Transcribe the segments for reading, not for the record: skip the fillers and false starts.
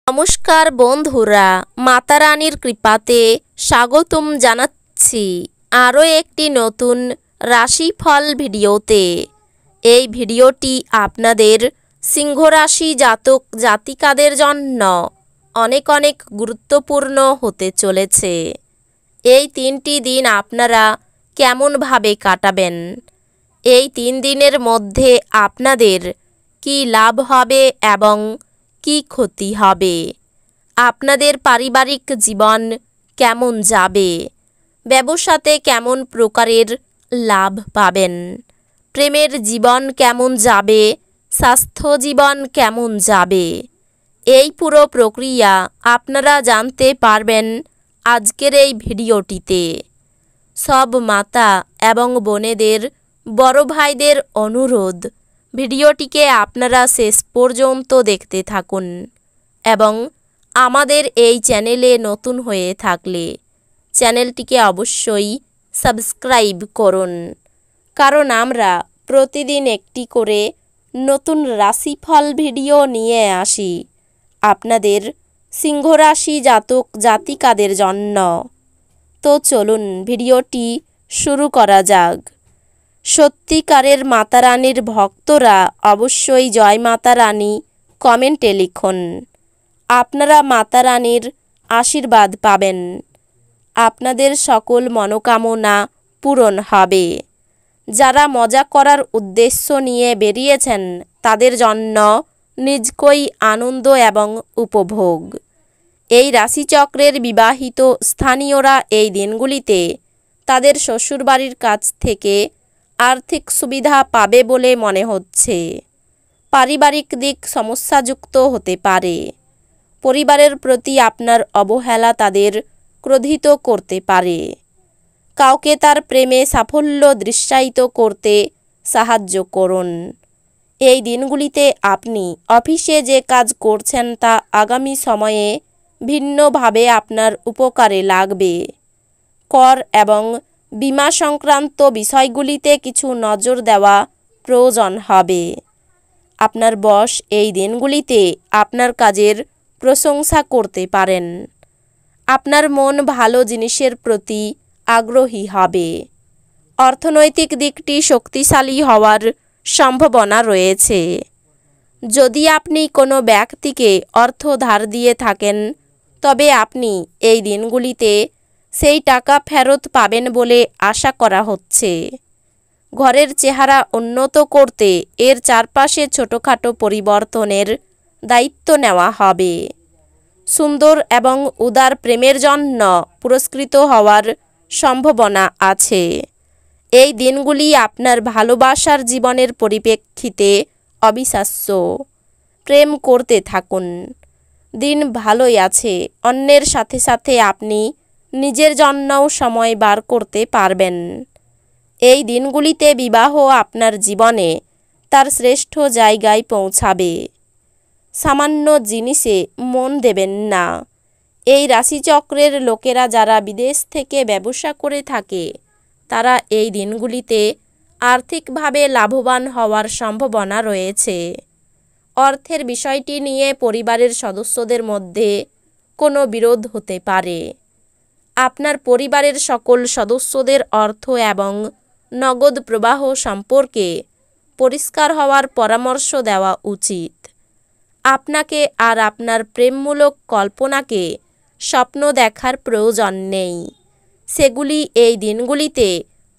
নমস্কার বন্ধুরা, মাতা রানীর কৃপাতে স্বাগতম জানাচ্ছি আরও একটি নতুন রাশিফল ভিডিওতে। এই ভিডিওটি আপনাদের সিংহ রাশি জাতক জাতিকাদের জন্য অনেক অনেক গুরুত্বপূর্ণ হতে চলেছে। এই 3টি দিন আপনারা কেমনভাবে কাটাবেন, এই 3 দিনের মধ্যে আপনাদের কি লাভ হবে এবং কি ক্ষতি হবে, আপনাদের পারিবারিক জীবন কেমন যাবে, ব্যবসাতে কেমন প্রকারের লাভ পাবেন, প্রেমের জীবন কেমন যাবে, স্বাস্থ্য জীবন কেমন যাবে, এই পুরো প্রক্রিয়া আপনারা জানতে পারবেন আজকের এই ভিডিওটিতে। সব মাতা এবং বোনেদের, বড় ভাইদের অনুরোধ, ভিডিওটিকে আপনারা শেষ পর্যন্ত দেখতে থাকুন এবং আমাদের এই চ্যানেলে নতুন হয়ে থাকলে চ্যানেলটিকে অবশ্যই সাবস্ক্রাইব করুন, কারণ আমরা প্রতিদিন একটি করে নতুন রাশিফল ভিডিও নিয়ে আসি আপনাদের সিংহ রাশি জাতক জাতিকাদের জন্য। তো চলুন ভিডিওটি শুরু করা যাক। সত্যিকারের মাতা রানীর ভক্তরা অবশ্যই জয় মাতা রানী কমেন্টে লিখুন। আপনারা মাতা রানীর আশীর্বাদ পাবেন, আপনাদের সকল মনোকামনা পূরণ হবে। যারা মজা করার উদ্দেশ্য নিয়ে বেরিয়েছেন তাদের জন্য নিজকই আনন্দ এবং উপভোগ। এই রাশিচক্রের বিবাহিত স্থানীয়রা এই দিনগুলিতে তাদের শ্বশুরবাড়ির কাছ থেকে আর্থিক সুবিধা পাবে বলে মনে হচ্ছে। পারিবারিক দিক সমস্যাযুক্ত হতে পারে। পরিবারের প্রতি আপনার অবহেলা তাদের ক্রোধিত করতে পারে। কাউকে তার প্রেমে সাফল্য দৃশ্যায়িত করতে সাহায্য করুন। এই দিনগুলিতে আপনি অফিসে যে কাজ করছেন তা আগামী সময়ে ভিন্নভাবে আপনার উপকারে লাগবে। কর এবং বীমা সংক্রান্ত বিষয়গুলিতে কিছু নজর দেওয়া প্রয়োজন হবে। আপনার বস এই দিনগুলিতে আপনার কাজের প্রশংসা করতে পারেন। আপনার মন ভালো জিনিসের প্রতি আগ্রহী হবে। অর্থনৈতিক দিকটি শক্তিশালী হওয়ার সম্ভাবনা রয়েছে। যদি আপনি কোনো ব্যক্তিকে অর্থ ধার দিয়ে থাকেন তবে আপনি এই দিনগুলিতে সেই টাকা ফেরত পাবেন বলে আশা করা হচ্ছে। ঘরের চেহারা উন্নত করতে এর চারপাশে ছোটোখাটো পরিবর্তনের দায়িত্ব নেওয়া হবে। সুন্দর এবং উদার প্রেমের জন্য পুরস্কৃত হওয়ার সম্ভাবনা আছে। এই দিনগুলি আপনার ভালোবাসার জীবনের পরিপ্রেক্ষিতে অবিশ্বাস্য। প্রেম করতে থাকুন, দিন ভালোই আছে। অন্যের সাথে সাথে আপনি নিজের জন্যও সময় বার করতে পারবেন। এই দিনগুলিতে বিবাহ আপনার জীবনে তার শ্রেষ্ঠ জায়গায় পৌঁছাবে। সামান্য জিনিসে মন দেবেন না। এই রাশিচক্রের লোকেরা যারা বিদেশ থেকে ব্যবসা করে থাকে তারা এই দিনগুলিতে আর্থিকভাবে লাভবান হওয়ার সম্ভাবনা রয়েছে। অর্থের বিষয়টি নিয়ে পরিবারের সদস্যদের মধ্যে কোনো বিরোধ হতে পারে। আপনার পরিবারের সকল সদস্যদের অর্থ এবং নগদ প্রবাহ সম্পর্কে পরিষ্কার হওয়ার পরামর্শ দেওয়া উচিত। আপনাকে আর আপনার প্রেমমূলক কল্পনাকে স্বপ্ন দেখার প্রয়োজন নেই। সেগুলি এই দিনগুলিতে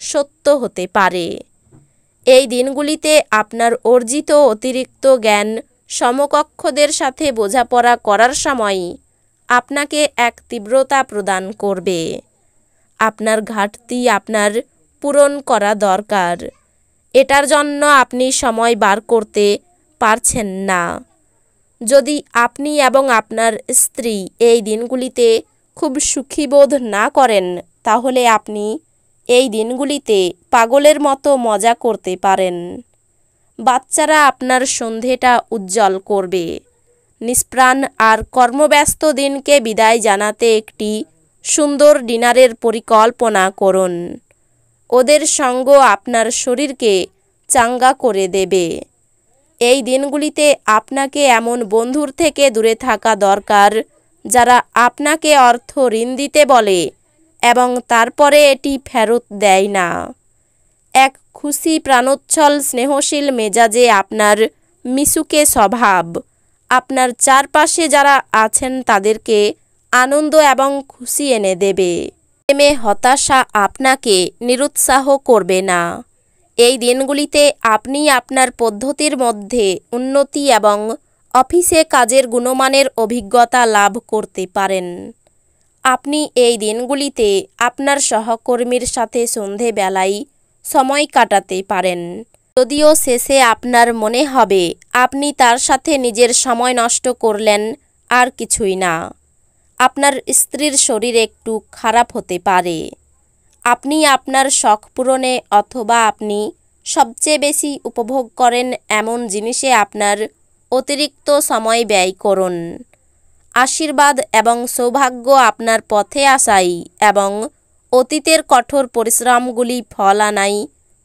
সত্য হতে পারে। এই দিনগুলিতে আপনার অর্জিত অতিরিক্ত জ্ঞান সমকক্ষদের সাথে বোঝাপড়া করার সময় আপনাকে এক তীব্রতা প্রদান করবে। আপনার ঘাটতি আপনার পূরণ করা দরকার। এটার জন্য আপনি সময় বার করতে পারছেন না। যদি আপনি এবং আপনার স্ত্রী এই দিনগুলিতে খুব সুখী বোধ না করেন তাহলে আপনি এই দিনগুলিতে পাগলের মতো মজা করতে পারেন। বাচ্চারা আপনার সন্ধেটা উজ্জ্বল করবে। নিষ্প্রাণ আর কর্মব্যস্ত দিনকে বিদায় জানাতে একটি সুন্দর ডিনারের পরিকল্পনা করুন। ওদের সঙ্গ আপনার শরীরকে চাঙ্গা করে দেবে। এই দিনগুলিতে আপনাকে এমন বন্ধুর থেকে দূরে থাকা দরকার যারা আপনাকে অর্থ ঋণ দিতে বলে এবং তারপরে এটি ফেরত দেয় না। এক খুশি প্রাণোচ্ছল স্নেহশীল মেজাজে আপনার মিশুকে স্বভাব আপনার চারপাশে যারা আছেন তাদেরকে আনন্দ এবং খুশি এনে দেবে। প্রেমে হতাশা আপনাকে নিরুৎসাহ করবে না। এই দিনগুলিতে আপনি আপনার পদ্ধতির মধ্যে উন্নতি এবং অফিসে কাজের গুণমানের অভিজ্ঞতা লাভ করতে পারেন। আপনি এই দিনগুলিতে আপনার সহকর্মীর সাথে সন্ধেবেলায় সময় কাটাতে পারেন, যদিও শেষে আপনার মনে হবে আপনি তার সাথে নিজের সময় নষ্ট করলেন আর কিছুই না। আপনার স্ত্রীর শরীর একটু খারাপ হতে পারে। আপনি আপনার শখ পূরণে অথবা আপনি সবচেয়ে বেশি উপভোগ করেন এমন জিনিসে আপনার অতিরিক্ত সময় ব্যয় করুন। আশীর্বাদ এবং সৌভাগ্য আপনার পথে আসাই এবং অতীতের কঠোর পরিশ্রমগুলি ফল আনাই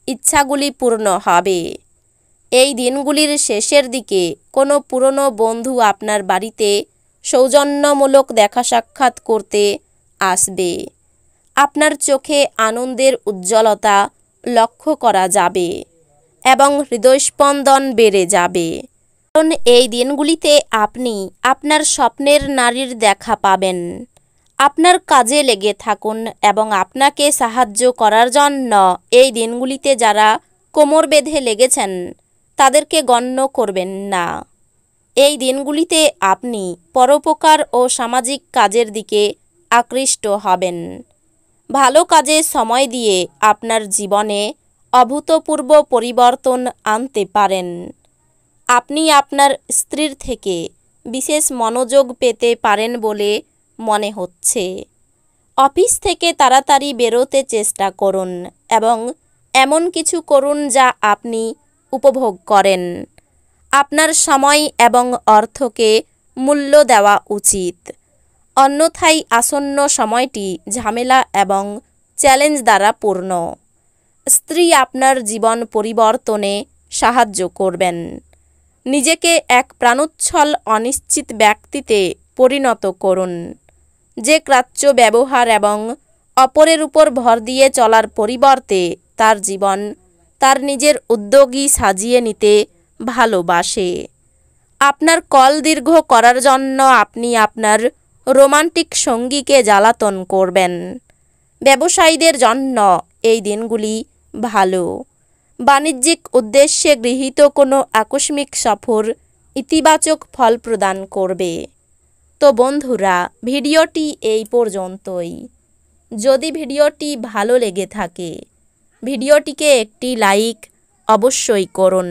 ইচ্ছাগুলি পূর্ণ হবে। এই দিনগুলির শেষের দিকে কোনো পুরনো বন্ধু আপনার বাড়িতে সৌজন্যমূলক দেখা সাক্ষাৎ করতে আসবে। আপনার চোখে আনন্দের উজ্জ্বলতা লক্ষ্য করা যাবে এবং হৃদয়স্পন্দন বেড়ে যাবে, কারণ এই দিনগুলিতে আপনি আপনার স্বপ্নের নারীর দেখা পাবেন। আপনার কাজে লেগে থাকুন এবং আপনাকে সাহায্য করার জন্য এই দিনগুলিতে যারা কোমর বেঁধে লেগেছেন তাদেরকে গণ্য করবেন না। এই দিনগুলিতে আপনি পরোপকার ও সামাজিক কাজের দিকে আকৃষ্ট হবেন। ভালো কাজে সময় দিয়ে আপনার জীবনে অভূতপূর্ব পরিবর্তন আনতে পারেন। আপনি আপনার স্ত্রীর থেকে বিশেষ মনোযোগ পেতে পারেন বলে মনে হচ্ছে। অফিস থেকে তাড়াতাড়ি বেরোতে চেষ্টা করুন এবং এমন কিছু করুন যা আপনি উপভোগ করেন। আপনার সময় এবং অর্থকে মূল্য দেওয়া উচিত, অন্যথায় আসন্ন সময়টি ঝামেলা এবং চ্যালেঞ্জ দ্বারা পূর্ণ। স্ত্রী আপনার জীবন পরিবর্তনে সাহায্য করবেন। নিজেকে এক প্রাণোচ্ছল অনিশ্চিত ব্যক্তিতে পরিণত করুন, যে গ্রাহ্য ব্যবহার এবং অপরের উপর ভর দিয়ে চলার পরিবর্তে তার জীবন তার নিজের উদ্যোগী সাজিয়ে নিতে ভালোবাসে। আপনার কল দীর্ঘ করার জন্য আপনি আপনার রোমান্টিক সঙ্গীকে জ্বালাতন করবেন। ব্যবসায়ীদের জন্য এই দিনগুলি ভালো। বাণিজ্যিক উদ্দেশ্যে গৃহীত কোনো আকস্মিক সফর ইতিবাচক ফল প্রদান করবে। তো বন্ধুরা, ভিডিওটি এই পর্যন্তই। যদি ভিডিওটি ভালো লেগে থাকে ভিডিওটিকে একটি লাইক অবশ্যই করুন।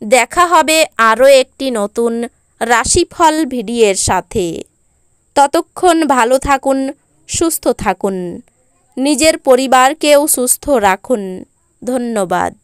দেখা হবে আরও একটি নতুন রাশিফল ভিডিওর সাথে। ততক্ষণ ভালো থাকুন, সুস্থ থাকুন, নিজের পরিবারকেও সুস্থ রাখুন। ধন্যবাদ।